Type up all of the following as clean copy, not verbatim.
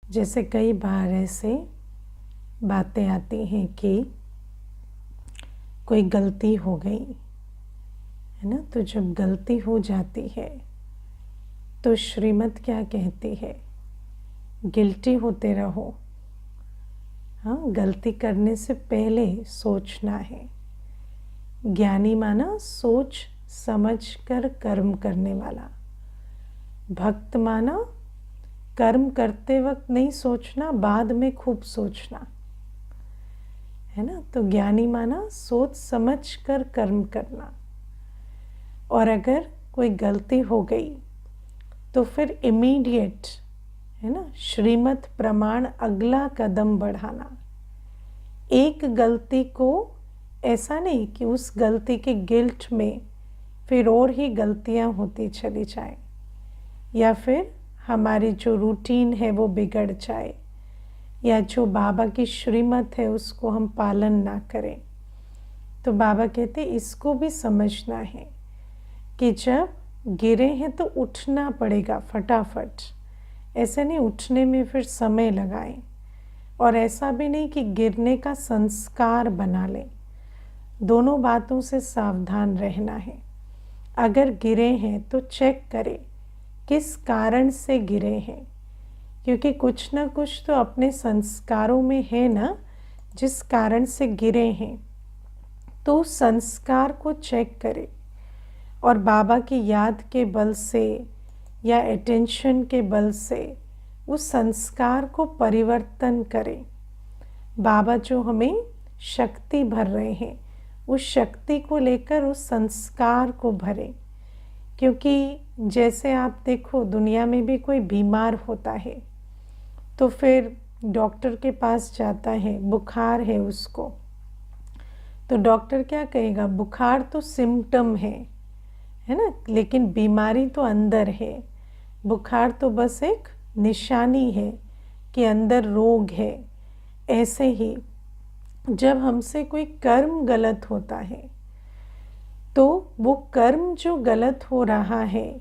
जैसे कई बार ऐसे बातें आती हैं कि कोई गलती हो गई है ना, तो जब गलती हो जाती है तो श्रीमत क्या कहती है, गिल्टी होते रहो। हाँ, गलती करने से पहले सोचना है। ज्ञानी माना सोच समझ कर कर्म करने वाला, भक्त माना कर्म करते वक्त नहीं सोचना, बाद में खूब सोचना, है ना। तो ज्ञानी माना सोच समझ कर कर्म करना। और अगर कोई गलती हो गई तो फिर इमीडिएट, है ना, श्रीमत प्रमाण अगला कदम बढ़ाना। एक गलती को ऐसा नहीं कि उस गलती के गिल्ट में फिर और ही गलतियां होती चली जाए, या फिर हमारी जो रूटीन है वो बिगड़ जाए, या जो बाबा की श्रीमत है उसको हम पालन ना करें। तो बाबा कहते इसको भी समझना है कि जब गिरे हैं तो उठना पड़ेगा फटाफट। ऐसे नहीं उठने में फिर समय लगाएं, और ऐसा भी नहीं कि गिरने का संस्कार बना लें। दोनों बातों से सावधान रहना है। अगर गिरे हैं तो चेक करें किस कारण से गिरे हैं, क्योंकि कुछ ना कुछ तो अपने संस्कारों में है ना जिस कारण से गिरे हैं। तो संस्कार को चेक करें और बाबा की याद के बल से या अटेंशन के बल से उस संस्कार को परिवर्तन करें। बाबा जो हमें शक्ति भर रहे हैं उस शक्ति को लेकर उस संस्कार को भरें। क्योंकि जैसे आप देखो दुनिया में भी कोई बीमार होता है तो फिर डॉक्टर के पास जाता है, बुखार है उसको, तो डॉक्टर क्या कहेगा, बुखार तो सिम्टम है ना, लेकिन बीमारी तो अंदर है। बुखार तो बस एक निशानी है कि अंदर रोग है। ऐसे ही जब हमसे कोई कर्म गलत होता है तो वो कर्म जो गलत हो रहा है,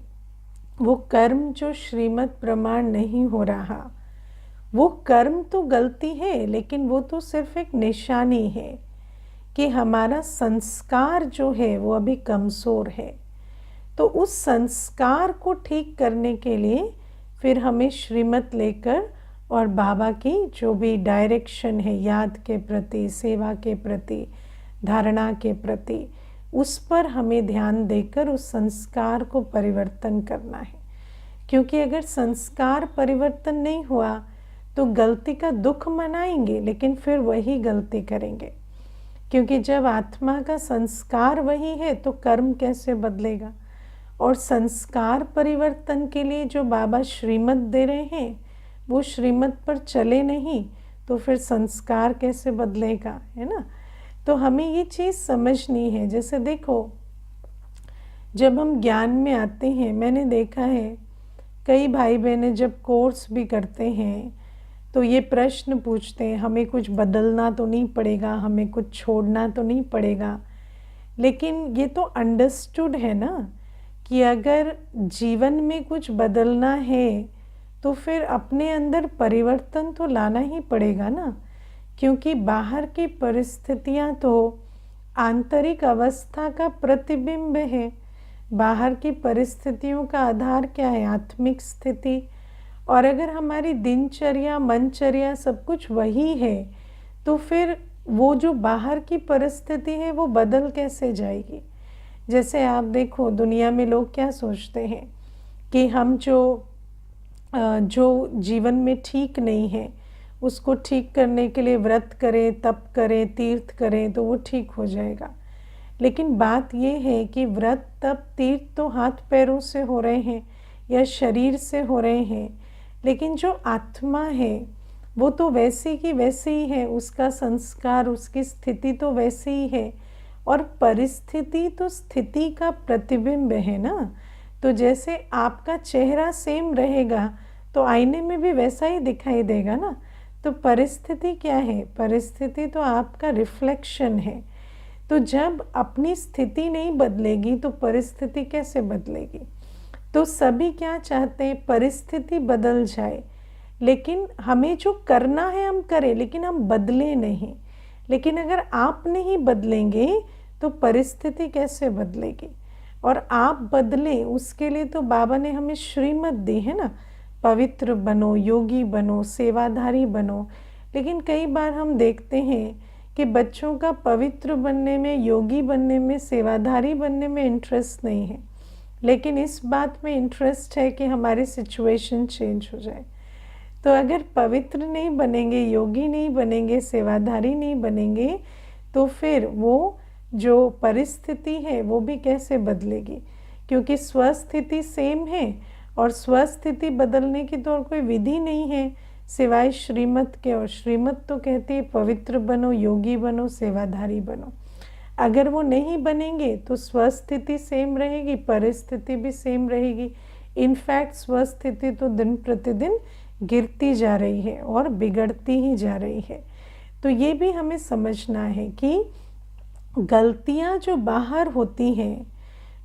वो कर्म जो श्रीमत प्रमाण नहीं हो रहा, वो कर्म तो गलती है, लेकिन वो तो सिर्फ एक निशानी है कि हमारा संस्कार जो है वो अभी कमज़ोर है। तो उस संस्कार को ठीक करने के लिए फिर हमें श्रीमत लेकर और बाबा की जो भी डायरेक्शन है, याद के प्रति, सेवा के प्रति, धारणा के प्रति, उस पर हमें ध्यान देकर उस संस्कार को परिवर्तन करना है। क्योंकि अगर संस्कार परिवर्तन नहीं हुआ तो गलती का दुख मनाएंगे लेकिन फिर वही गलती करेंगे। क्योंकि जब आत्मा का संस्कार वही है तो कर्म कैसे बदलेगा। और संस्कार परिवर्तन के लिए जो बाबा श्रीमत दे रहे हैं वो श्रीमत पर चले नहीं तो फिर संस्कार कैसे बदलेगा, है ना। तो हमें ये चीज़ समझनी है। जैसे देखो जब हम ज्ञान में आते हैं, मैंने देखा है कई भाई बहनें जब कोर्स भी करते हैं तो ये प्रश्न पूछते हैं, हमें कुछ बदलना तो नहीं पड़ेगा, हमें कुछ छोड़ना तो नहीं पड़ेगा। लेकिन ये तो अंडरस्टूड है ना कि अगर जीवन में कुछ बदलना है तो फिर अपने अंदर परिवर्तन तो लाना ही पड़ेगा ना। क्योंकि बाहर की परिस्थितियां तो आंतरिक अवस्था का प्रतिबिंब है। बाहर की परिस्थितियों का आधार क्या है, आत्मिक स्थिति। और अगर हमारी दिनचर्या, मनचर्या सब कुछ वही है तो फिर वो जो बाहर की परिस्थिति है वो बदल कैसे जाएगी। जैसे आप देखो दुनिया में लोग क्या सोचते हैं कि हम जो जीवन में ठीक नहीं है उसको ठीक करने के लिए व्रत करें, तप करें, तीर्थ करें तो वो ठीक हो जाएगा। लेकिन बात ये है कि व्रत, तप, तीर्थ तो हाथ पैरों से हो रहे हैं या शरीर से हो रहे हैं, लेकिन जो आत्मा है वो तो वैसी की वैसी ही है, उसका संस्कार, उसकी स्थिति तो वैसी ही है। और परिस्थिति तो स्थिति का प्रतिबिंब है ना। तो जैसे आपका चेहरा सेम रहेगा तो आईने में भी वैसा ही दिखाई देगा ना। तो परिस्थिति क्या है, परिस्थिति तो आपका रिफ्लेक्शन है। तो जब अपनी स्थिति नहीं बदलेगी तो परिस्थिति कैसे बदलेगी। तो सभी क्या चाहते हैं, परिस्थिति बदल जाए लेकिन हमें जो करना है हम करें, लेकिन हम बदले नहीं। लेकिन अगर आप नहीं बदलेंगे तो परिस्थिति कैसे बदलेगी? और आप बदलें उसके लिए तो बाबा ने हमें श्रीमत दी है ना, पवित्र बनो, योगी बनो, सेवाधारी बनो। लेकिन कई बार हम देखते हैं कि बच्चों का पवित्र बनने में, योगी बनने में, सेवाधारी बनने में इंटरेस्ट नहीं है, लेकिन इस बात में इंटरेस्ट है कि हमारी सिचुएशन चेंज हो जाए। तो अगर पवित्र नहीं बनेंगे, योगी नहीं बनेंगे, सेवाधारी नहीं बनेंगे, तो फिर वो जो परिस्थिति है वो भी कैसे बदलेगी? क्योंकि स्वस्थिति सेम है और स्वस्थिति बदलने की तो और कोई विधि नहीं है सिवाय श्रीमत के। और श्रीमत तो कहती है पवित्र बनो, योगी बनो, सेवाधारी बनो। अगर वो नहीं बनेंगे तो स्वस्थिति सेम रहेगी, परिस्थिति भी सेम रहेगी। इनफैक्ट स्वस्थिति तो दिन प्रतिदिन गिरती जा रही है और बिगड़ती ही जा रही है। तो ये भी हमें समझना है कि गलतियाँ जो बाहर होती हैं,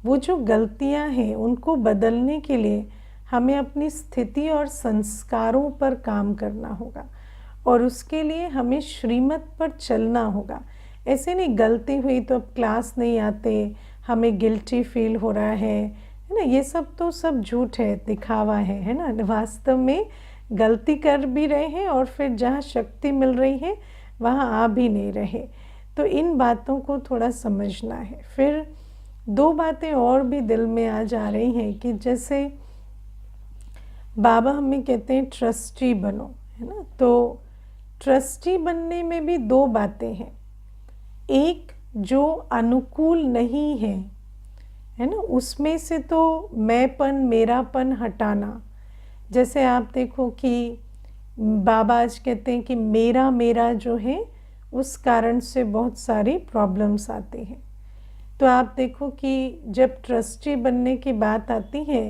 वो जो गलतियाँ हैं उनको बदलने के लिए हमें अपनी स्थिति और संस्कारों पर काम करना होगा और उसके लिए हमें श्रीमत पर चलना होगा। ऐसे नहीं गलती हुई तो अब क्लास नहीं आते, हमें गिल्टी फील हो रहा है ना, ये सब तो सब झूठ है, दिखावा है ना। वास्तव में गलती कर भी रहे हैं और फिर जहाँ शक्ति मिल रही है वहाँ आ भी नहीं रहे। तो इन बातों को थोड़ा समझना है। फिर दो बातें और भी दिल में आ जा रही हैं कि जैसे बाबा हमें कहते हैं ट्रस्टी बनो, है ना। तो ट्रस्टी बनने में भी दो बातें हैं। एक जो अनुकूल नहीं है ना, उसमें से तो मैंपन, मेरापन हटाना। जैसे आप देखो कि बाबा आज कहते हैं कि मेरा मेरा जो है उस कारण से बहुत सारी प्रॉब्लम्स आती हैं। तो आप देखो कि जब ट्रस्टी बनने की बात आती है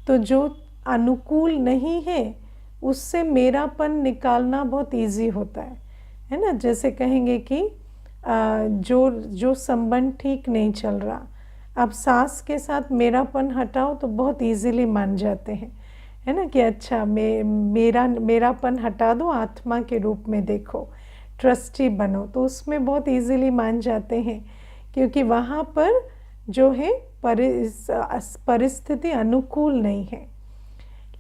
तो जो अनुकूल नहीं है उससे मेरापन निकालना बहुत इजी होता है ना। जैसे कहेंगे कि जो संबंध ठीक नहीं चल रहा, अब सास के साथ मेरापन हटाओ तो बहुत इजीली मान जाते हैं, है ना, कि अच्छा मेरापन हटा दो, आत्मा के रूप में देखो, ट्रस्टी बनो, तो उसमें बहुत इजीली मान जाते हैं क्योंकि वहाँ पर जो है परिस्थिति अनुकूल नहीं है।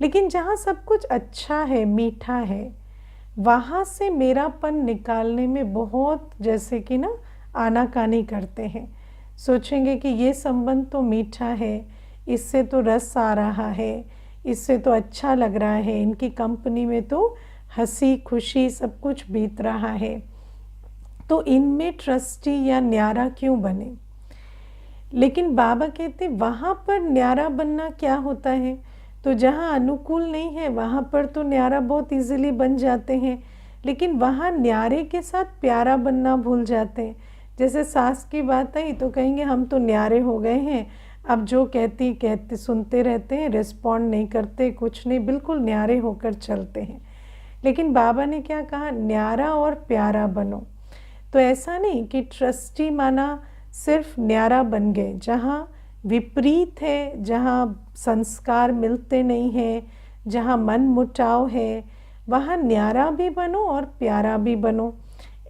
लेकिन जहाँ सब कुछ अच्छा है, मीठा है, वहाँ से मेरापन निकालने में बहुत जैसे कि ना आनाकानी करते हैं। सोचेंगे कि ये संबंध तो मीठा है, इससे तो रस आ रहा है, इससे तो अच्छा लग रहा है, इनकी कंपनी में तो हंसी खुशी सब कुछ बीत रहा है, तो इनमें ट्रस्टी या न्यारा क्यों बने? लेकिन बाबा कहते वहाँ पर न्यारा बनना क्या होता है? तो जहाँ अनुकूल नहीं है वहाँ पर तो न्यारा बहुत इजीली बन जाते हैं, लेकिन वहाँ न्यारे के साथ प्यारा बनना भूल जाते हैं। जैसे सास की बात आई तो कहेंगे हम तो न्यारे हो गए हैं, अब जो कहते सुनते रहते हैं, रिस्पॉन्ड नहीं करते, कुछ नहीं, बिल्कुल न्यारे होकर चलते हैं। लेकिन बाबा ने क्या कहा? न्यारा और प्यारा बनो। तो ऐसा नहीं कि ट्रस्टी माना सिर्फ न्यारा बन गए, जहाँ विपरीत है, जहाँ संस्कार मिलते नहीं हैं, जहाँ मन मुटाव है, वहाँ न्यारा भी बनो और प्यारा भी बनो।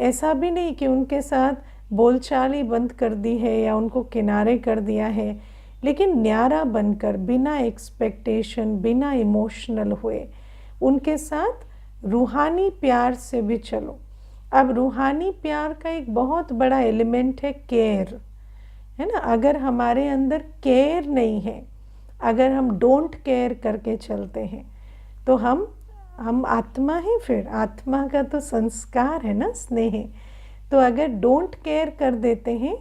ऐसा भी नहीं कि उनके साथ बोलचाल ही बंद कर दी है या उनको किनारे कर दिया है, लेकिन न्यारा बनकर बिना एक्सपेक्टेशन, बिना इमोशनल हुए उनके साथ रूहानी प्यार से भी चलो। अब रूहानी प्यार का एक बहुत बड़ा एलिमेंट है केयर, है ना। अगर हमारे अंदर केयर नहीं है, अगर हम डोंट केयर करके चलते हैं तो हम आत्मा है, फिर आत्मा का तो संस्कार है ना, स्नेह। तो अगर डोंट केयर कर देते हैं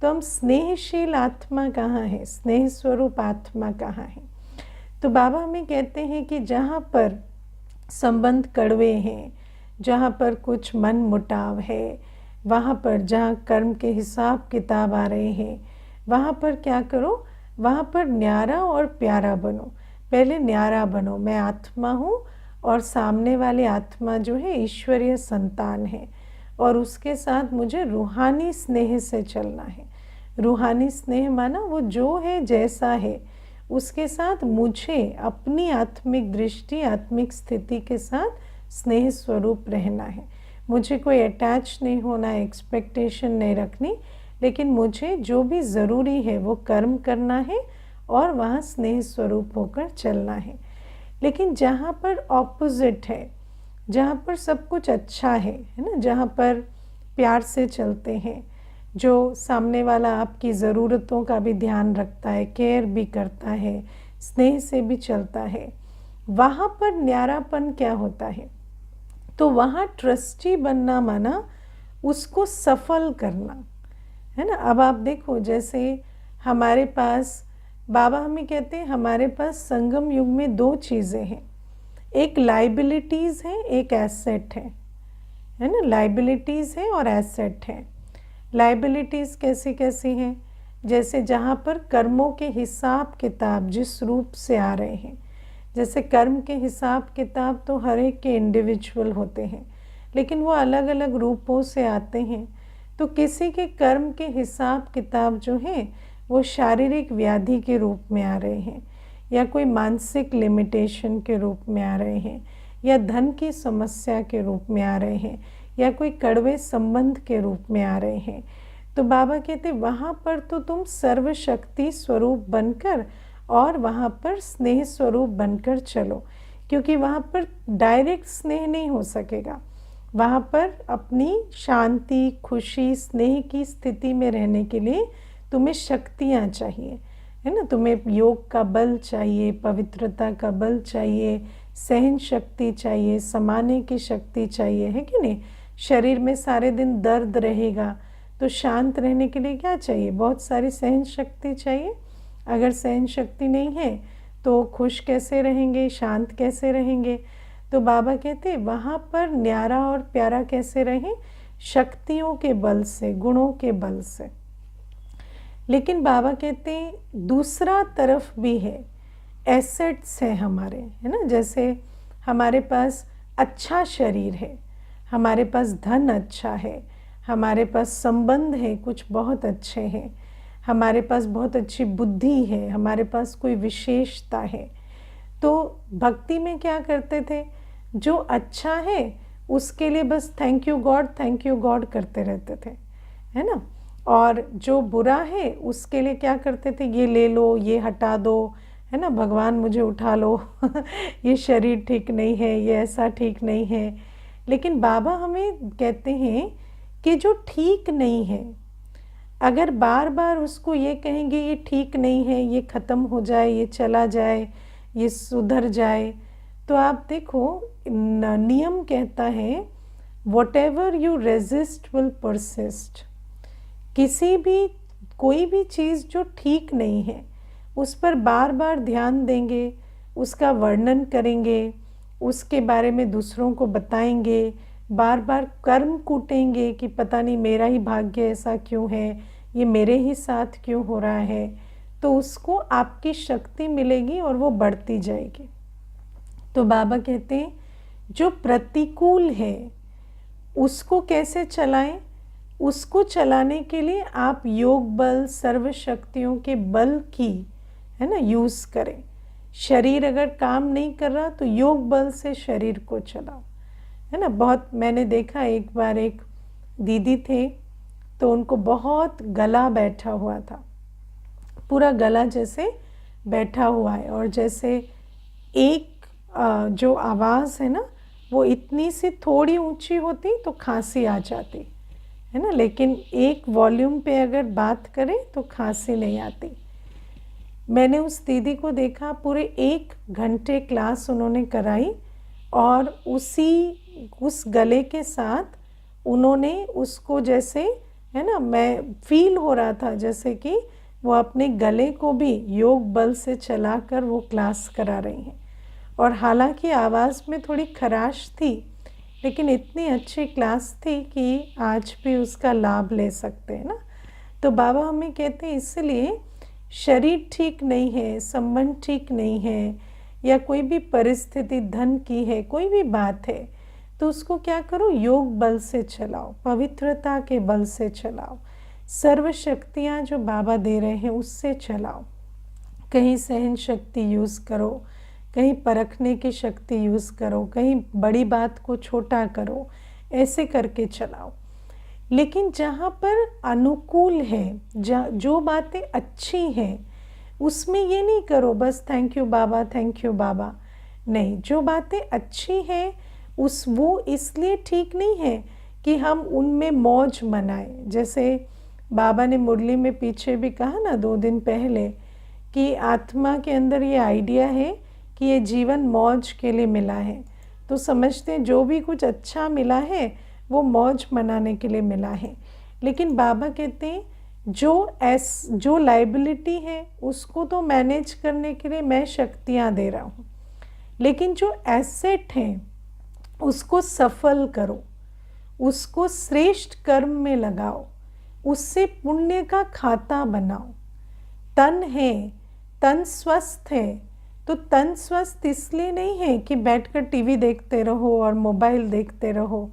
तो हम स्नेहशील आत्मा कहाँ है, स्नेह स्वरूप आत्मा कहाँ है? तो बाबा हमें कहते हैं कि जहाँ पर संबंध कड़वे हैं, जहाँ पर कुछ मन मुटाव है, वहाँ पर जहाँ कर्म के हिसाब किताब आ रहे हैं, वहाँ पर क्या करो? वहाँ पर न्यारा और प्यारा बनो। पहले न्यारा बनो, मैं आत्मा हूँ और सामने वाली आत्मा जो है ईश्वरीय संतान है और उसके साथ मुझे रूहानी स्नेह से चलना है। रूहानी स्नेह माना वो जो है जैसा है उसके साथ मुझे अपनी आत्मिक दृष्टि, आत्मिक स्थिति के साथ स्नेह स्वरूप रहना है। मुझे कोई अटैच नहीं होना है, एक्सपेक्टेशन नहीं रखनी, लेकिन मुझे जो भी ज़रूरी है वो कर्म करना है और वहाँ स्नेह स्वरूप होकर चलना है। लेकिन जहाँ पर ऑपोजिट है, जहाँ पर सब कुछ अच्छा है ना, जहाँ पर प्यार से चलते हैं, जो सामने वाला आपकी ज़रूरतों का भी ध्यान रखता है, केयर भी करता है, स्नेह से भी चलता है, वहाँ पर न्यारापन क्या होता है? तो वहाँ ट्रस्टी बनना माना उसको सफल करना है ना। अब आप देखो, जैसे हमारे पास बाबा हमें कहते हैं हमारे पास संगम युग में दो चीज़ें हैं, एक लाइबिलिटीज़ है, एक एसेट है ना। लाइबिलिटीज़ है और एसेट है। लाइबिलिटीज़ कैसी कैसी हैं? जैसे जहाँ पर कर्मों के हिसाब किताब जिस रूप से आ रहे हैं, जैसे कर्म के हिसाब किताब तो हर एक के इंडिविजुअल होते हैं, लेकिन वो अलग अलग रूपों से आते हैं। तो किसी के कर्म के हिसाब किताब जो हैं वो शारीरिक व्याधि के रूप में आ रहे हैं, या कोई मानसिक लिमिटेशन के रूप में आ रहे हैं, या धन की समस्या के रूप में आ रहे हैं, या कोई कड़वे संबंध के रूप में आ रहे हैं। तो बाबा कहते वहाँ पर तो तुम सर्वशक्ति स्वरूप बनकर और वहाँ पर स्नेह स्वरूप बनकर चलो, क्योंकि वहाँ पर डायरेक्ट स्नेह नहीं हो सकेगा। वहाँ पर अपनी शांति, खुशी, स्नेह की स्थिति में रहने के लिए तुम्हें शक्तियाँ चाहिए, है ना। तुम्हें योग का बल चाहिए, पवित्रता का बल चाहिए, सहन शक्ति चाहिए, समाने की शक्ति चाहिए, है कि नहीं। शरीर में सारे दिन दर्द रहेगा तो शांत रहने के लिए क्या चाहिए? बहुत सारी सहन शक्ति चाहिए। अगर सहन शक्ति नहीं है तो खुश कैसे रहेंगे, शांत कैसे रहेंगे? तो बाबा कहते वहाँ पर न्यारा और प्यारा कैसे रहें? शक्तियों के बल से, गुणों के बल से। लेकिन बाबा कहते हैं दूसरा तरफ भी है, एसेट्स है हमारे, है ना। जैसे हमारे पास अच्छा शरीर है, हमारे पास धन अच्छा है, हमारे पास संबंध है कुछ बहुत अच्छे हैं, हमारे पास बहुत अच्छी बुद्धि है, हमारे पास कोई विशेषता है। तो भक्ति में क्या करते थे? जो अच्छा है उसके लिए बस थैंक यू गॉड करते रहते थे, है ना। और जो बुरा है उसके लिए क्या करते थे? ये ले लो, ये हटा दो, है ना, भगवान मुझे उठा लो ये शरीर ठीक नहीं है, ये ऐसा ठीक नहीं है। लेकिन बाबा हमें कहते हैं कि जो ठीक नहीं है, अगर बार बार उसको ये कहेंगे ये ठीक नहीं है, ये ख़त्म हो जाए, ये चला जाए, ये सुधर जाए, तो आप देखो नियम कहता है whatever you resist will persist. किसी भी कोई भी चीज़ जो ठीक नहीं है उस पर बार बार ध्यान देंगे, उसका वर्णन करेंगे, उसके बारे में दूसरों को बताएंगे, बार बार कर्म कूटेंगे कि पता नहीं मेरा ही भाग्य ऐसा क्यों है, ये मेरे ही साथ क्यों हो रहा है, तो उसको आपकी शक्ति मिलेगी और वो बढ़ती जाएगी। तो बाबा कहते हैं जो प्रतिकूल है उसको कैसे चलाएं? उसको चलाने के लिए आप योग बल, सर्वशक्तियों के बल की, है ना, यूज़ करें। शरीर अगर काम नहीं कर रहा तो योग बल से शरीर को चलाओ, है ना। बहुत मैंने देखा, एक बार एक दीदी थे तो उनको बहुत गला बैठा हुआ था, पूरा गला जैसे बैठा हुआ है, और जैसे एक जो आवाज़ है ना वो इतनी सी थोड़ी ऊंची होती तो खांसी आ जाती, है ना, लेकिन एक वॉल्यूम पे अगर बात करें तो खांसी नहीं आती। मैंने उस दीदी को देखा, पूरे 1 घंटे क्लास उन्होंने कराई और उस गले के साथ उन्होंने उसको जैसे, है ना, मैं फील हो रहा था जैसे कि वो अपने गले को भी योग बल से चलाकर वो क्लास करा रही हैं। और हालांकि आवाज़ में थोड़ी खराश थी, लेकिन इतनी अच्छी क्लास थी कि आज भी उसका लाभ ले सकते हैं ना। तो बाबा हमें कहते हैं इसलिए शरीर ठीक नहीं है, संबंध ठीक नहीं है, या कोई भी परिस्थिति धन की है, कोई भी बात है, तो उसको क्या करो? योग बल से चलाओ, पवित्रता के बल से चलाओ, सर्व शक्तियाँ जो बाबा दे रहे हैं उससे चलाओ। कहीं सहन शक्ति यूज़ करो, कहीं परखने की शक्ति यूज़ करो, कहीं बड़ी बात को छोटा करो, ऐसे करके चलाओ। लेकिन जहाँ पर अनुकूल है, जो बातें अच्छी हैं, उसमें ये नहीं करो बस थैंक यू बाबा, थैंक यू बाबा। नहीं, जो बातें अच्छी हैं वो इसलिए ठीक नहीं है कि हम उनमें मौज मनाएं। जैसे बाबा ने मुरली में पीछे भी कहा ना 2 दिन पहले कि आत्मा के अंदर ये आइडिया है कि ये जीवन मौज के लिए मिला है। तो समझते हैं जो भी कुछ अच्छा मिला है वो मौज मनाने के लिए मिला है। लेकिन बाबा कहते हैं जो लाइबिलिटी है उसको तो मैनेज करने के लिए मैं शक्तियाँ दे रहा हूँ, लेकिन जो एसेट है उसको सफल करो, उसको श्रेष्ठ कर्म में लगाओ, उससे पुण्य का खाता बनाओ। तन है, तन स्वस्थ है, तो तन स्वस्थ इसलिए नहीं है कि बैठकर टीवी देखते रहो और मोबाइल देखते रहो।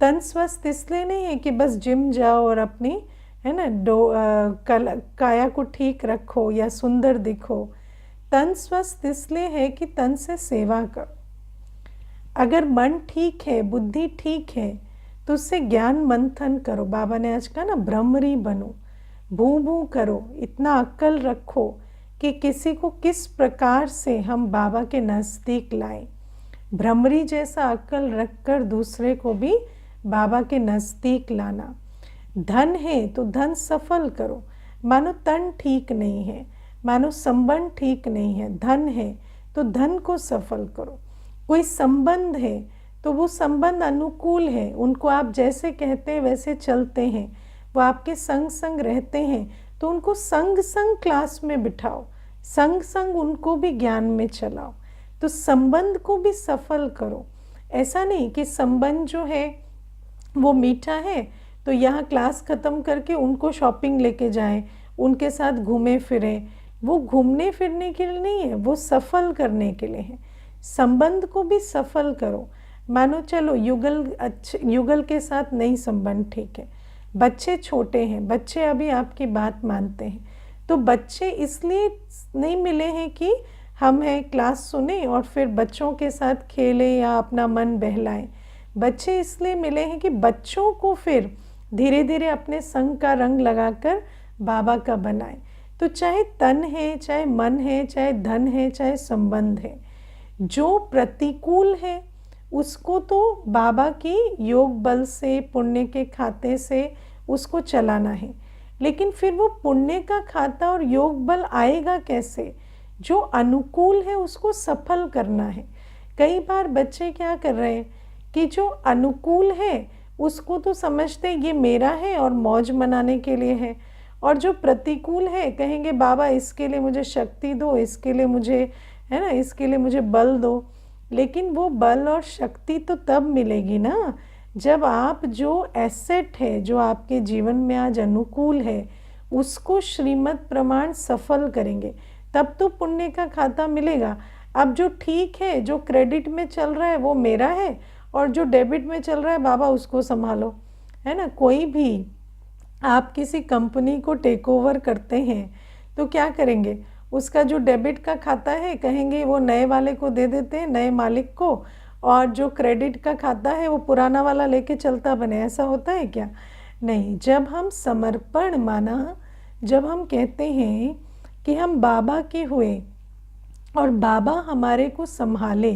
तन स्वस्थ इसलिए नहीं है कि बस जिम जाओ और अपनी है ना काया को ठीक रखो या सुंदर दिखो। तन स्वस्थ इसलिए है कि तन से सेवा करो। अगर मन ठीक है, बुद्धि ठीक है, तो उससे ज्ञान मंथन करो। बाबा ने आज कहा ना ब्रह्मरी बनो, भू भू करो, इतना अक्ल रखो कि किसी को किस प्रकार से हम बाबा के नज़दीक लाएं। भ्रमरी जैसा अक्ल रखकर दूसरे को भी बाबा के नज़दीक लाना। धन है तो धन सफल करो। मानो तन ठीक नहीं है, मानो संबंध ठीक नहीं है, धन है तो धन को सफल करो। कोई संबंध है तो वो संबंध अनुकूल है, उनको आप जैसे कहते हैं वैसे चलते हैं, वो आपके संग संग रहते हैं, तो उनको संग संग क्लास में बिठाओ, संग संग उनको भी ज्ञान में चलाओ। तो संबंध को भी सफल करो। ऐसा नहीं कि संबंध जो है वो मीठा है तो यहाँ क्लास ख़त्म करके उनको शॉपिंग लेके जाएं, उनके साथ घूमें फिरें। वो घूमने फिरने के लिए नहीं है, वो सफल करने के लिए है। संबंध को भी सफल करो। मानो चलो युगल के साथ नहीं संबंध ठीक है, बच्चे छोटे हैं, बच्चे अभी आपकी बात मानते हैं, तो बच्चे इसलिए नहीं मिले हैं कि हम हैं क्लास सुने और फिर बच्चों के साथ खेलें या अपना मन बहलाएं। बच्चे इसलिए मिले हैं कि बच्चों को फिर धीरे धीरे अपने संग का रंग लगाकर बाबा का बनाएं। तो चाहे तन है, चाहे मन है, चाहे धन है, चाहे संबंध है, जो प्रतिकूल है उसको तो बाबा की योग बल से, पुण्य के खाते से उसको चलाना है। लेकिन फिर वो पुण्य का खाता और योग बल आएगा कैसे? जो अनुकूल है उसको सफल करना है। कई बार बच्चे क्या कर रहे हैं कि जो अनुकूल है उसको तो समझते ये मेरा है और मौज मनाने के लिए है, और जो प्रतिकूल है कहेंगे बाबा इसके लिए मुझे शक्ति दो, इसके लिए मुझे है ना, इसके लिए मुझे बल दो। लेकिन वो बल और शक्ति तो तब मिलेगी ना जब आप जो एसेट है, जो आपके जीवन में आज अनुकूल है, उसको श्रीमत प्रमाण सफल करेंगे, तब तो पुण्य का खाता मिलेगा। अब जो ठीक है, जो क्रेडिट में चल रहा है वो मेरा है, और जो डेबिट में चल रहा है बाबा उसको संभालो, है ना। कोई भी आप किसी कंपनी को टेक ओवर करते हैं तो क्या करेंगे, उसका जो डेबिट का खाता है कहेंगे वो नए वाले को दे देते हैं, नए मालिक को, और जो क्रेडिट का खाता है वो पुराना वाला लेके चलता बने। ऐसा होता है क्या? नहीं। जब हम समर्पण माना, जब हम कहते हैं कि हम बाबा के हुए और बाबा हमारे को संभाले,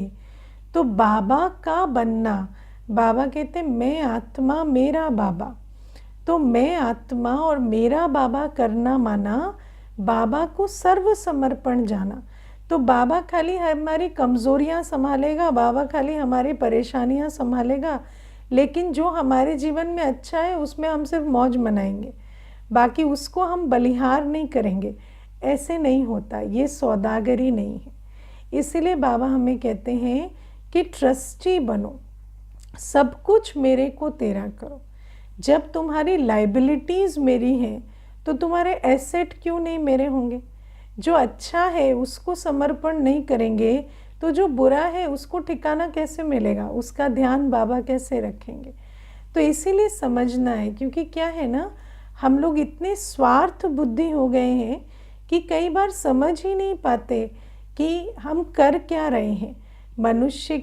तो बाबा का बनना, बाबा कहते मैं आत्मा मेरा बाबा, तो मैं आत्मा और मेरा बाबा करना माना बाबा को सर्व समर्पण जाना। तो बाबा खाली हमारी कमज़ोरियाँ संभालेगा, बाबा खाली हमारी परेशानियाँ संभालेगा, लेकिन जो हमारे जीवन में अच्छा है उसमें हम सिर्फ मौज मनाएंगे, बाकी उसको हम बलिहार नहीं करेंगे। ऐसे नहीं होता, ये सौदागरी नहीं है। इसीलिए बाबा हमें कहते हैं कि ट्रस्टी बनो, सब कुछ मेरे को तेरा करो। जब तुम्हारी लाइबिलिटीज़ मेरी हैं तो तुम्हारे एसेट क्यों नहीं मेरे होंगे? जो अच्छा है उसको समर्पण नहीं करेंगे तो जो बुरा है उसको ठिकाना कैसे मिलेगा, उसका ध्यान बाबा कैसे रखेंगे? तो इसीलिए समझना है, क्योंकि क्या है ना, हम लोग इतने स्वार्थ बुद्धि हो गए हैं कि कई बार समझ ही नहीं पाते कि हम कर क्या रहे हैं। मनुष्य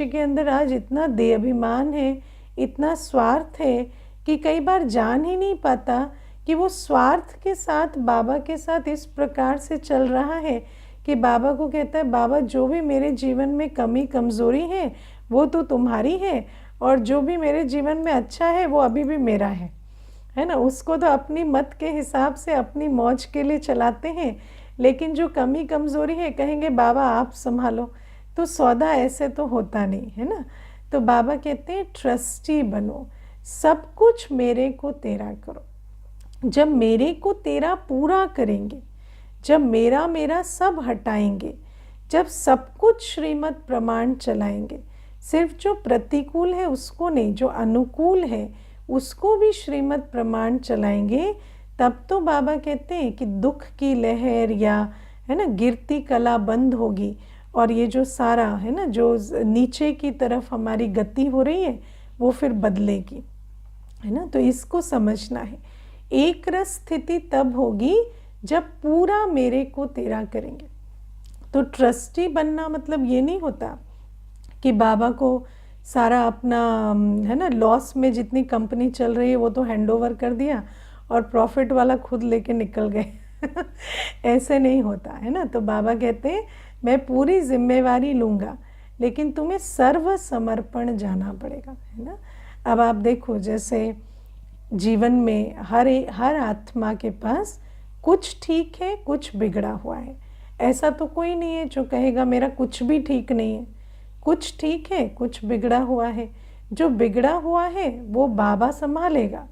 के अंदर आज इतना देहाभिमान है, इतना स्वार्थ है कि कई बार जान ही नहीं पाता कि वो स्वार्थ के साथ बाबा के साथ इस प्रकार से चल रहा है कि बाबा को कहता है, बाबा जो भी मेरे जीवन में कमी कमज़ोरी है वो तो तुम्हारी है, और जो भी मेरे जीवन में अच्छा है वो अभी भी मेरा है ना। उसको तो अपनी मत के हिसाब से अपनी मौज के लिए चलाते हैं, लेकिन जो कमी कमज़ोरी है कहेंगे बाबा आप संभालो। तो सौदा ऐसे तो होता नहीं है ना। तो बाबा कहते हैं ट्रस्टी बनो, सब कुछ मेरे को तेरा करो। जब मेरे को तेरा पूरा करेंगे, जब मेरा मेरा सब हटाएंगे, जब सब कुछ श्रीमत प्रमाण चलाएंगे, सिर्फ जो प्रतिकूल है उसको नहीं, जो अनुकूल है उसको भी श्रीमत प्रमाण चलाएंगे, तब तो बाबा कहते हैं कि दुख की लहर या है ना गिरती कला बंद होगी, और ये जो सारा है ना जो नीचे की तरफ हमारी गति हो रही है वो फिर बदलेगी, है ना। तो इसको समझना है। एक रस स्थिति तब होगी जब पूरा मेरे को तेरा करेंगे। तो ट्रस्टी बनना मतलब ये नहीं होता कि बाबा को सारा अपना है ना लॉस में जितनी कंपनी चल रही है वो तो हैंड ओवर कर दिया और प्रॉफिट वाला खुद लेके निकल गए ऐसे नहीं होता है ना। तो बाबा कहते हैं मैं पूरी जिम्मेवारी लूँगा, लेकिन तुम्हें सर्व समर्पण जाना पड़ेगा, है ना। अब आप देखो जैसे जीवन में हर आत्मा के पास कुछ ठीक है कुछ बिगड़ा हुआ है। ऐसा तो कोई नहीं है जो कहेगा मेरा कुछ भी ठीक नहीं है। कुछ ठीक है कुछ बिगड़ा हुआ है। जो बिगड़ा हुआ है वो बाबा संभालेगा,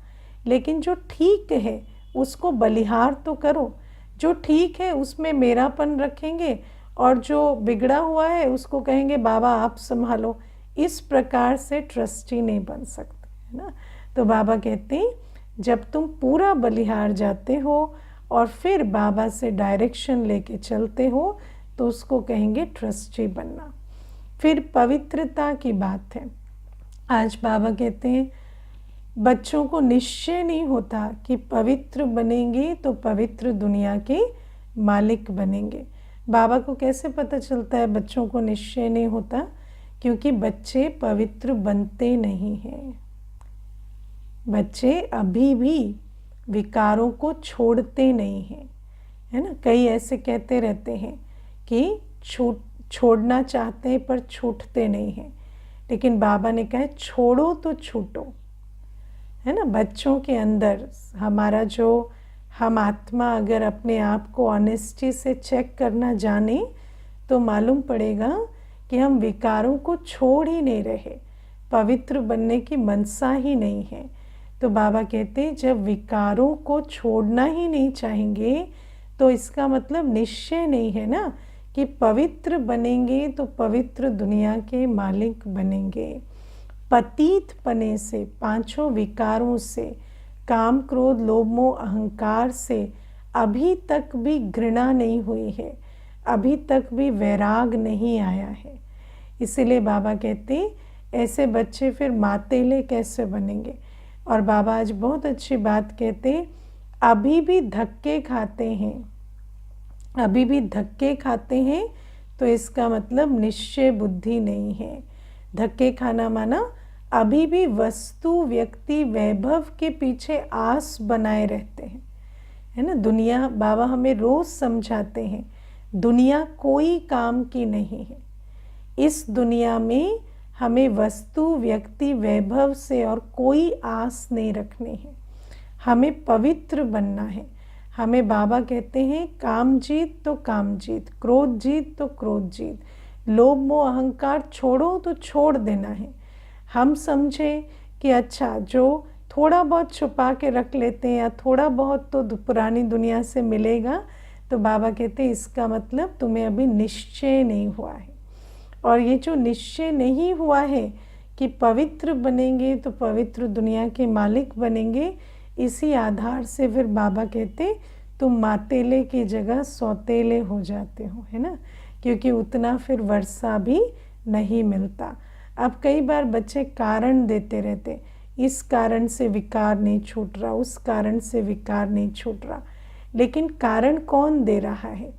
लेकिन जो ठीक है उसको बलिहार तो करो। जो ठीक है उसमें मेरापन रखेंगे, और जो बिगड़ा हुआ है उसको कहेंगे बाबा आप संभालो। इस प्रकार से ट्रस्टी नहीं बन सकते, है ना। तो बाबा कहते हैं जब तुम पूरा बलिहार जाते हो और फिर बाबा से डायरेक्शन लेके चलते हो तो उसको कहेंगे ट्रस्टी बनना। फिर पवित्रता की बात है। आज बाबा कहते हैं बच्चों को निश्चय नहीं होता कि पवित्र बनेंगे तो पवित्र दुनिया के मालिक बनेंगे। बाबा को कैसे पता चलता है बच्चों को निश्चय नहीं होता? क्योंकि बच्चे पवित्र बनते नहीं हैं। बच्चे अभी भी विकारों को छोड़ते नहीं हैं, है ना। कई ऐसे कहते रहते हैं कि छोड़ना चाहते हैं पर छूटते नहीं हैं, लेकिन बाबा ने कहा छोड़ो तो छूटो, है ना। बच्चों के अंदर हमारा जो हम आत्मा अगर अपने आप को ऑनेस्टी से चेक करना जाने तो मालूम पड़ेगा कि हम विकारों को छोड़ ही नहीं रहे, पवित्र बनने की मनसा ही नहीं है। तो बाबा कहते हैं जब विकारों को छोड़ना ही नहीं चाहेंगे तो इसका मतलब निश्चय नहीं है ना कि पवित्र बनेंगे तो पवित्र दुनिया के मालिक बनेंगे। पतित पने से, पांचों विकारों से, काम क्रोध लोभ मोह अहंकार से अभी तक भी घृणा नहीं हुई है, अभी तक भी वैराग नहीं आया है। इसीलिए बाबा कहते ऐसे बच्चे फिर मातेले कैसे बनेंगे। और बाबा आज बहुत अच्छी बात कहते अभी भी धक्के खाते हैं, अभी भी धक्के खाते हैं तो इसका मतलब निश्चय बुद्धि नहीं है। धक्के खाना माना अभी भी वस्तु व्यक्ति वैभव के पीछे आस बनाए रहते हैं, है ना। दुनिया, बाबा हमें रोज समझाते हैं दुनिया कोई काम की नहीं है। इस दुनिया में हमें वस्तु व्यक्ति वैभव से और कोई आस नहीं रखनी है, हमें पवित्र बनना है। हमें बाबा कहते हैं काम जीत तो काम जीत, क्रोध जीत तो क्रोध जीत, लोभ मोह अहंकार छोड़ो तो छोड़ देना है। हम समझें कि अच्छा जो थोड़ा बहुत छुपा के रख लेते हैं या थोड़ा बहुत तो पुरानी दुनिया से मिलेगा, तो बाबा कहते हैं इसका मतलब तुम्हें अभी निश्चय नहीं हुआ है। और ये जो निश्चय नहीं हुआ है कि पवित्र बनेंगे तो पवित्र दुनिया के मालिक बनेंगे, इसी आधार से फिर बाबा कहते तुम मातेले की जगह सौतेले हो जाते हो, है ना। क्योंकि उतना फिर वर्षा भी नहीं मिलता। अब कई बार बच्चे कारण देते रहते, इस कारण से विकार नहीं छूट रहा, उस कारण से विकार नहीं छूट रहा। लेकिन कारण कौन दे रहा है?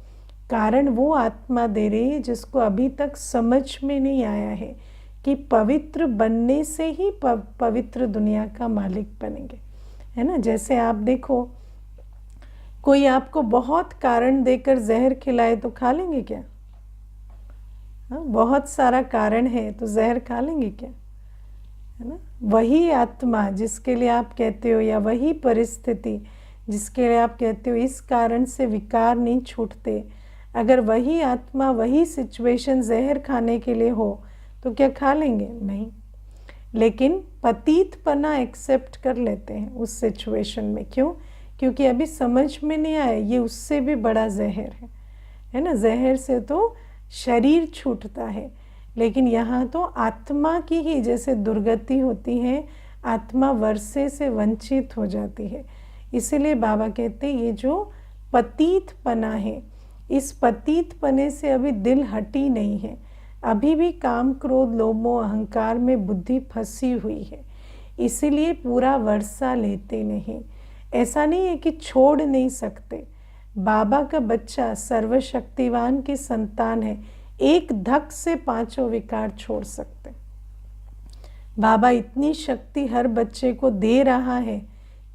कारण वो आत्मा दे रही है जिसको अभी तक समझ में नहीं आया है कि पवित्र बनने से ही पवित्र दुनिया का मालिक बनेंगे, है ना। जैसे आप देखो, कोई आपको बहुत कारण देकर जहर खिलाए तो खा लेंगे क्या? हाँ, बहुत सारा कारण है तो जहर खा लेंगे क्या, है ना। वही आत्मा जिसके लिए आप कहते हो, या वही परिस्थिति जिसके लिए आप कहते हो इस कारण से विकार नहीं छूटते, अगर वही आत्मा वही सिचुएशन जहर खाने के लिए हो तो क्या खा लेंगे? नहीं। लेकिन पतितपना एक्सेप्ट कर लेते हैं उस सिचुएशन में। क्यों? क्योंकि अभी समझ में नहीं आया ये उससे भी बड़ा जहर है ना। जहर से तो शरीर छूटता है, लेकिन यहाँ तो आत्मा की ही जैसे दुर्गति होती है, आत्मा वर्षे से वंचित हो जाती है। इसीलिए बाबा कहते हैं ये जो पतितपना है, इस पतितपने से अभी दिल हटी नहीं है, अभी भी काम क्रोध लोभ मोह अहंकार में बुद्धि फंसी हुई है, इसीलिए पूरा वर्षा लेते नहीं। ऐसा नहीं है कि छोड़ नहीं सकते। बाबा का बच्चा सर्वशक्तिवान की संतान है, एक धक से पांचों विकार छोड़ सकते। बाबा इतनी शक्ति हर बच्चे को दे रहा है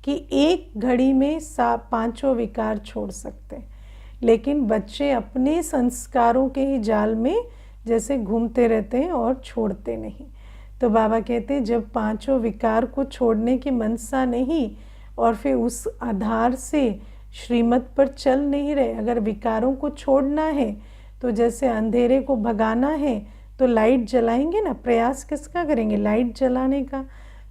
कि एक घड़ी में पांचों विकार छोड़ सकते, लेकिन बच्चे अपने संस्कारों के ही जाल में जैसे घूमते रहते हैं और छोड़ते नहीं। तो बाबा कहते हैं जब पांचों विकार को छोड़ने की मनसा नहीं और फिर उस आधार से श्रीमत पर चल नहीं रहे, अगर विकारों को छोड़ना है तो जैसे अंधेरे को भगाना है तो लाइट जलाएंगे ना, प्रयास किसका करेंगे? लाइट जलाने का।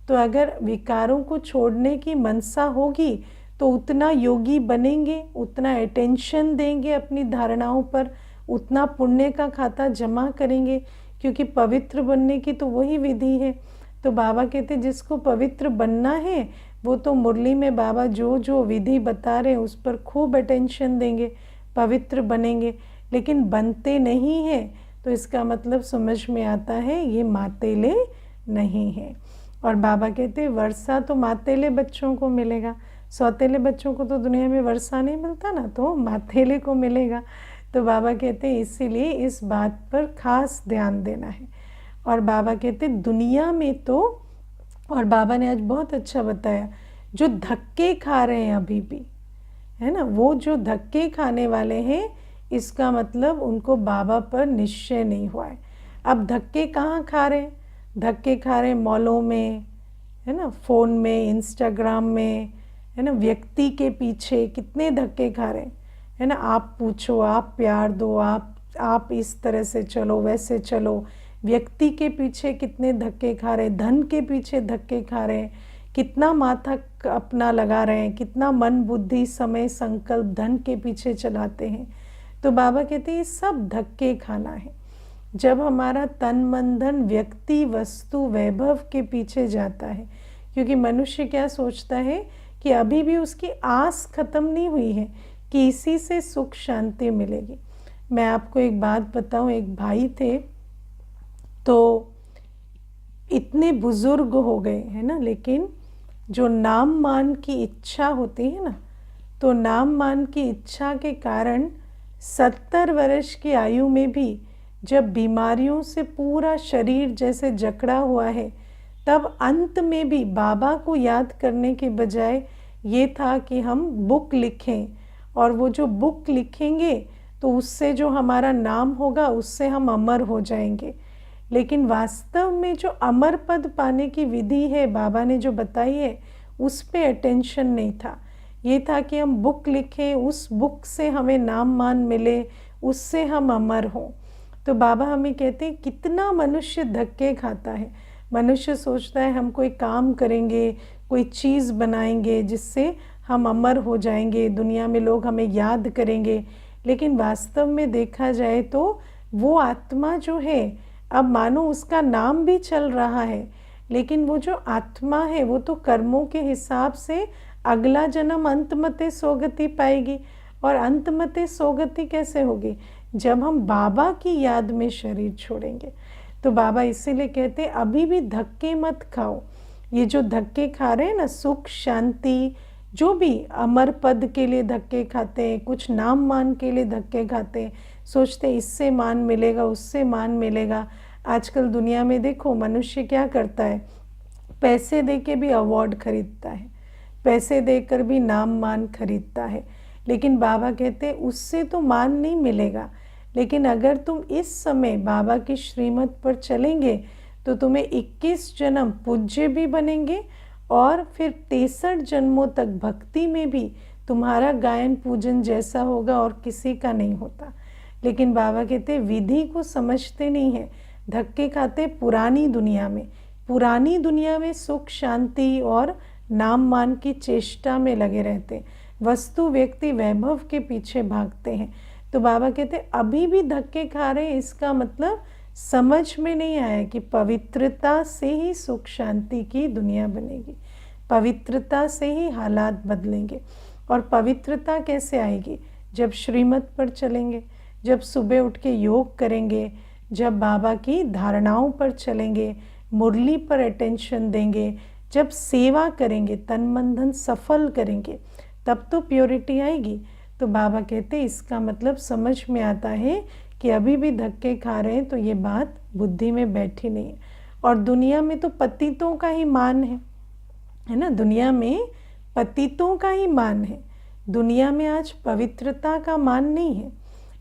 तो अगर विकारों को छोड़ने की मनसा होगी तो उतना योगी बनेंगे, उतना अटेंशन देंगे अपनी धारणाओं पर, उतना पुण्य का खाता जमा करेंगे, क्योंकि पवित्र बनने की तो वही विधि है। तो बाबा कहते जिसको पवित्र बनना है वो तो मुरली में बाबा जो जो विधि बता रहे हैं उस पर खूब अटेंशन देंगे, पवित्र बनेंगे। लेकिन बनते नहीं है तो इसका मतलब समझ में आता है ये मातेले नहीं है। और बाबा कहते हैं वर्षा तो मातेले बच्चों को मिलेगा, सौतेले बच्चों को तो दुनिया में वर्षा नहीं मिलता ना, तो मातेले को मिलेगा। तो बाबा कहते हैं इसीलिए इस बात पर खास ध्यान देना है। और बाबा कहते हैं दुनिया में तो, और बाबा ने आज बहुत अच्छा बताया, जो धक्के खा रहे हैं अभी भी, है ना, वो जो धक्के खाने वाले हैं इसका मतलब उनको बाबा पर निश्चय नहीं हुआ है। अब धक्के कहाँ खा रहे हैं? धक्के खा रहे हैं मॉलों में, है ना, फ़ोन में, इंस्टाग्राम में, है ना, व्यक्ति के पीछे कितने धक्के खा रहे हैं, है ना। आप पूछो, आप प्यार दो, आप इस तरह से चलो, वैसे चलो, व्यक्ति के पीछे कितने धक्के खा रहे हैं, धन के पीछे धक्के खा रहे हैं, कितना माथा अपना लगा रहे हैं, कितना मन बुद्धि समय संकल्प धन के पीछे चलाते हैं। तो बाबा कहते हैं ये सब धक्के खाना है। जब हमारा तन मन धन व्यक्ति वस्तु वैभव के पीछे जाता है, क्योंकि मनुष्य क्या सोचता है कि अभी भी उसकी आस खत्म नहीं हुई है कि इसी से सुख शांति मिलेगी। मैं आपको एक बात बताऊं, एक भाई थे तो इतने बुजुर्ग हो गए हैं ना, लेकिन जो नाम मान की इच्छा होती है ना, तो नाम मान की इच्छा के कारण 70 वर्ष की आयु में भी जब बीमारियों से पूरा शरीर जैसे जकड़ा हुआ है, तब अंत में भी बाबा को याद करने के बजाय ये था कि हम बुक लिखें, और वो जो बुक लिखेंगे तो उससे जो हमारा नाम होगा उससे हम अमर हो जाएंगे। लेकिन वास्तव में जो अमर पद पाने की विधि है बाबा ने जो बताई है उस पे अटेंशन नहीं था। ये था कि हम बुक लिखें, उस बुक से हमें नाम मान मिले, उससे हम अमर हों। तो बाबा हमें कहते हैं कितना मनुष्य धक्के खाता है। मनुष्य सोचता है हम कोई काम करेंगे, कोई चीज़ बनाएंगे जिससे हम अमर हो जाएंगे, दुनिया में लोग हमें याद करेंगे। लेकिन वास्तव में देखा जाए तो वो आत्मा जो है, अब मानो उसका नाम भी चल रहा है, लेकिन वो जो आत्मा है वो तो कर्मों के हिसाब से अगला जन्म अंतमते सोगति पाएगी। और अंतमते सोगति कैसे होगी? जब हम बाबा की याद में शरीर छोड़ेंगे। तो बाबा इसीलिए कहते हैं अभी भी धक्के मत खाओ। ये जो धक्के खा रहे हैं ना, सुख शांति जो भी अमर पद के लिए धक्के खाते हैं, कुछ नाम मान के लिए धक्के खाते हैं, सोचते इससे मान मिलेगा, उससे मान मिलेगा। आजकल दुनिया में देखो मनुष्य क्या करता है, पैसे दे के भी अवार्ड खरीदता है, पैसे देकर भी नाम मान खरीदता है। लेकिन बाबा कहते हैं उससे तो मान नहीं मिलेगा, लेकिन अगर तुम इस समय बाबा की श्रीमत पर चलेंगे तो तुम्हें 21 जन्म पूज्य भी बनेंगे और फिर 63 जन्मों तक भक्ति में भी तुम्हारा गायन पूजन जैसा होगा और किसी का नहीं होता। लेकिन बाबा कहते विधि को समझते नहीं है, धक्के खाते पुरानी दुनिया में, पुरानी दुनिया में सुख शांति और नाम मान की चेष्टा में लगे रहते, वस्तु व्यक्ति वैभव के पीछे भागते हैं। तो बाबा कहते अभी भी धक्के खा रहे हैं, इसका मतलब समझ में नहीं आया कि पवित्रता से ही सुख शांति की दुनिया बनेगी, पवित्रता से ही हालात बदलेंगे। और पवित्रता कैसे आएगी? जब श्रीमत पर चलेंगे, जब सुबह उठ के योग करेंगे, जब बाबा की धारणाओं पर चलेंगे, मुरली पर अटेंशन देंगे, जब सेवा करेंगे, तन मन धन सफल करेंगे, तब तो प्योरिटी आएगी। तो बाबा कहते इसका मतलब समझ में आता है कि अभी भी धक्के खा रहे हैं तो ये बात बुद्धि में बैठी नहीं है। और दुनिया में तो पतितों का ही मान है ना, दुनिया में पतितों का ही मान है, दुनिया में आज पवित्रता का मान नहीं है।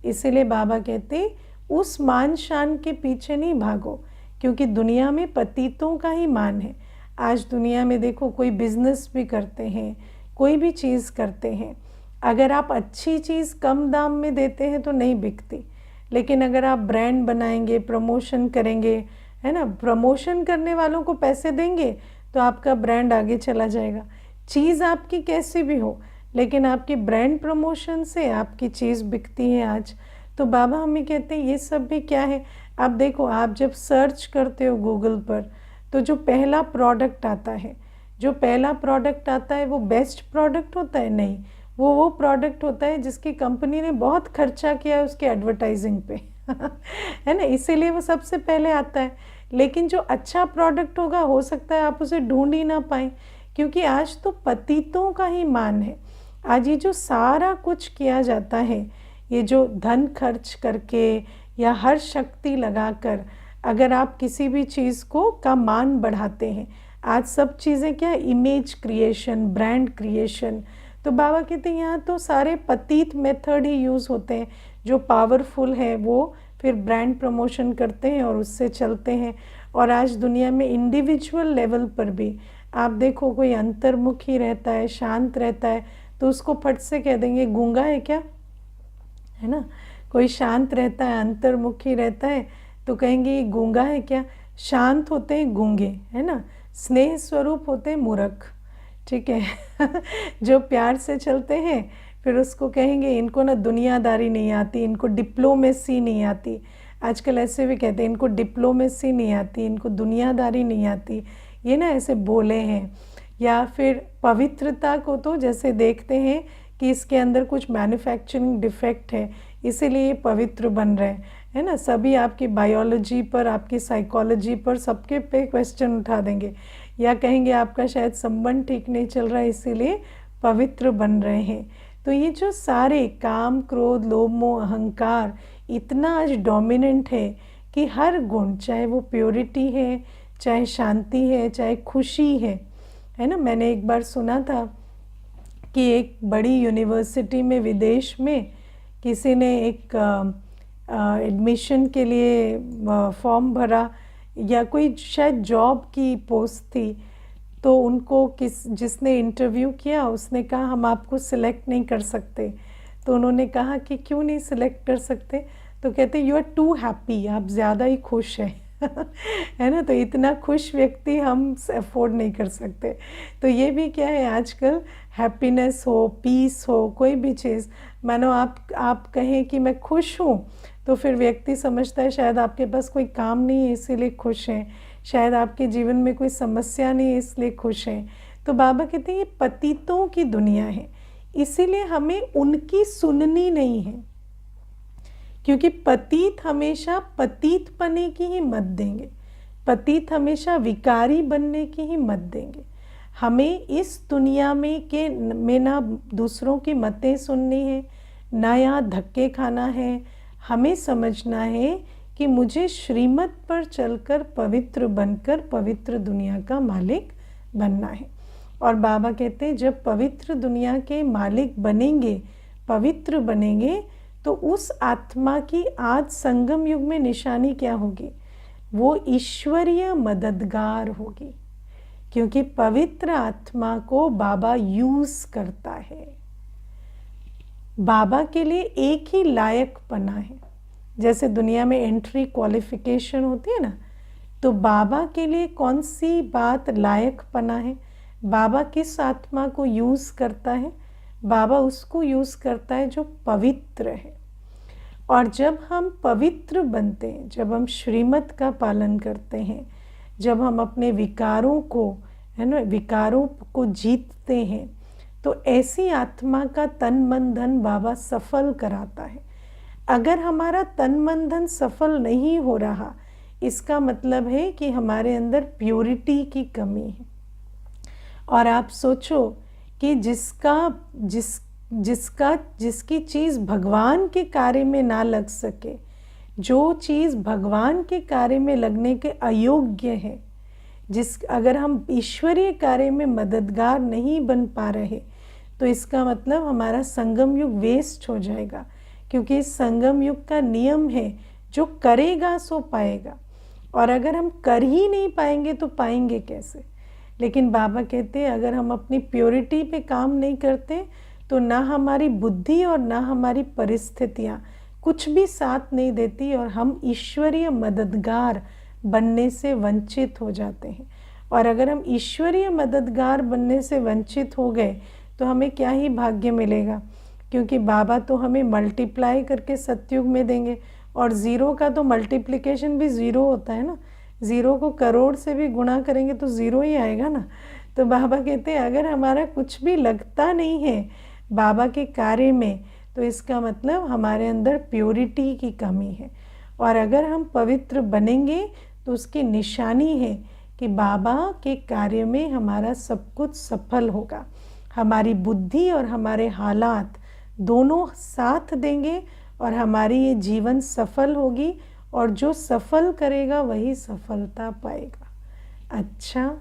इसीलिए बाबा कहते उस मान शान के पीछे नहीं भागो, क्योंकि दुनिया में पतितों का ही मान है। आज दुनिया में देखो कोई बिजनेस भी करते हैं, कोई भी चीज़ करते हैं, अगर आप अच्छी चीज़ कम दाम में देते हैं तो नहीं बिकती, लेकिन अगर आप ब्रांड बनाएंगे, प्रमोशन करेंगे, है ना, प्रमोशन करने वालों को पैसे देंगे तो आपका ब्रांड आगे चला जाएगा। चीज़ आपकी कैसी भी हो, लेकिन आपकी ब्रांड प्रमोशन से आपकी चीज़ बिकती है आज। तो बाबा हमें कहते हैं ये सब भी क्या है। आप देखो, आप जब सर्च करते हो गूगल पर तो जो पहला प्रोडक्ट आता है, जो पहला प्रोडक्ट आता है वो बेस्ट प्रोडक्ट होता है? नहीं, वो प्रोडक्ट होता है जिसकी कंपनी ने बहुत खर्चा किया है उसके एडवर्टाइजिंग पे है ना, इसीलिए वो सबसे पहले आता है। लेकिन जो अच्छा प्रोडक्ट होगा हो सकता है आप उसे ढूंढ ही ना पाएँ, क्योंकि आज तो पतितों का ही मान है। आज ये जो सारा कुछ किया जाता है, ये जो धन खर्च करके या हर शक्ति लगाकर अगर आप किसी भी चीज़ को का मान बढ़ाते हैं, आज सब चीज़ें क्या, इमेज क्रिएशन, ब्रांड क्रिएशन। तो बाबा कहते हैं यहाँ तो सारे पतित मेथड ही यूज़ होते हैं, जो पावरफुल है वो फिर ब्रांड प्रमोशन करते हैं और उससे चलते हैं। और आज दुनिया में इंडिविजुअल लेवल पर भी आप देखो, कोई अंतर्मुखी रहता है, शांत रहता है, तो उसको फट से कह देंगे गूंगा है क्या, है ना। कोई शांत रहता है, अंतर्मुखी रहता है, तो कहेंगे ये गूंगा है क्या। शांत होते हैं गूंगे, है ना, स्नेह स्वरूप होते हैं मूर्ख, ठीक है जो प्यार से चलते हैं फिर उसको कहेंगे इनको ना दुनियादारी नहीं आती, इनको डिप्लोमेसी नहीं आती। आजकल ऐसे भी कहते हैं इनको डिप्लोमेसी नहीं आती, इनको दुनियादारी नहीं आती, ये ना ऐसे बोले हैं। या फिर पवित्रता को तो जैसे देखते हैं कि इसके अंदर कुछ मैन्युफैक्चरिंग डिफेक्ट है, इसीलिए ये पवित्र बन रहे हैं, है ना। सभी आपकी बायोलॉजी पर, आपकी साइकोलॉजी पर, सबके पे क्वेश्चन उठा देंगे, या कहेंगे आपका शायद संबंध ठीक नहीं चल रहा है इसीलिए पवित्र बन रहे हैं। तो ये जो सारे काम, क्रोध, लोभ, मोह, अहंकार इतना आज डोमिनेंट है कि हर गुण, चाहे वो प्योरिटी है, चाहे शांति है, चाहे खुशी है ना। मैंने एक बार सुना था कि एक बड़ी यूनिवर्सिटी में विदेश में किसी ने एक एडमिशन के लिए फॉर्म भरा, या कोई शायद जॉब की पोस्ट थी, तो उनको जिसने इंटरव्यू किया उसने कहा हम आपको सिलेक्ट नहीं कर सकते। तो उन्होंने कहा कि क्यों नहीं सिलेक्ट कर सकते, तो कहते यू आर टू हैप्पी, आप ज़्यादा ही खुश हैं है ना। तो इतना खुश व्यक्ति हम अफोर्ड नहीं कर सकते। तो ये भी क्या है, आजकल हैप्पीनेस हो, पीस हो, कोई भी चीज़, मानो आप कहें कि मैं खुश हूँ, तो फिर व्यक्ति समझता है शायद आपके पास कोई काम नहीं है इसीलिए खुश हैं, शायद आपके जीवन में कोई समस्या नहीं है इसलिए खुश हैं। तो बाबा कहते हैं ये पतितों की दुनिया है, इसीलिए हमें उनकी सुननी नहीं है, क्योंकि पतित हमेशा पतित बनने की ही मत देंगे, पतित हमेशा विकारी बनने की ही मत देंगे। हमें इस दुनिया में ना दूसरों की मतें सुननी है, ना यहाँ धक्के खाना है। हमें समझना है कि मुझे श्रीमत पर चलकर पवित्र बनकर पवित्र दुनिया का मालिक बनना है। और बाबा कहते हैं जब पवित्र दुनिया के मालिक बनेंगे, पवित्र बनेंगे, तो उस आत्मा की आज संगम युग में निशानी क्या होगी? वो ईश्वरीय मददगार होगी, क्योंकि पवित्र आत्मा को बाबा यूज करता है। बाबा के लिए एक ही लायकपना है। जैसे दुनिया में एंट्री क्वालिफिकेशन होती है ना, तो बाबा के लिए कौन सी बात लायकपना है? बाबा किस आत्मा को यूज करता है? बाबा उसको यूज करता है जो पवित्र है। और जब हम पवित्र बनते हैं, जब हम श्रीमत का पालन करते हैं, जब हम अपने विकारों को, है ना, विकारों को जीतते हैं, तो ऐसी आत्मा का तन मन धन बाबा सफल कराता है। अगर हमारा तन मन धन सफल नहीं हो रहा, इसका मतलब है कि हमारे अंदर प्योरिटी की कमी है। और आप सोचो कि जिसकी चीज़ भगवान के कार्य में ना लग सके, जो चीज़ भगवान के कार्य में लगने के अयोग्य है, अगर हम ईश्वरीय कार्य में मददगार नहीं बन पा रहे, तो इसका मतलब हमारा संगम युग वेस्ट हो जाएगा। क्योंकि इस संगम युग का नियम है जो करेगा सो पाएगा, और अगर हम कर ही नहीं पाएंगे तो पाएंगे कैसे? लेकिन बाबा कहते हैं अगर हम अपनी प्योरिटी पे काम नहीं करते, तो ना हमारी बुद्धि और ना हमारी परिस्थितियाँ कुछ भी साथ नहीं देती, और हम ईश्वरीय मददगार बनने से वंचित हो जाते हैं। और अगर हम ईश्वरीय मददगार बनने से वंचित हो गए, तो हमें क्या ही भाग्य मिलेगा? क्योंकि बाबा तो हमें मल्टीप्लाई करके सतयुग में देंगे, और ज़ीरो का तो मल्टीप्लिकेशन भी ज़ीरो होता है ना। ज़ीरो को करोड़ से भी गुणा करेंगे तो ज़ीरो ही आएगा ना। तो बाबा कहते हैं अगर हमारा कुछ भी लगता नहीं है बाबा के कार्य में, तो इसका मतलब हमारे अंदर प्योरिटी की कमी है। और अगर हम पवित्र बनेंगे तो उसकी निशानी है कि बाबा के कार्य में हमारा सब कुछ सफल होगा। हमारी बुद्धि और हमारे हालात दोनों साथ देंगे, और हमारी ये जीवन सफल होगी, और जो सफल करेगा वही सफलता पाएगा। अच्छा।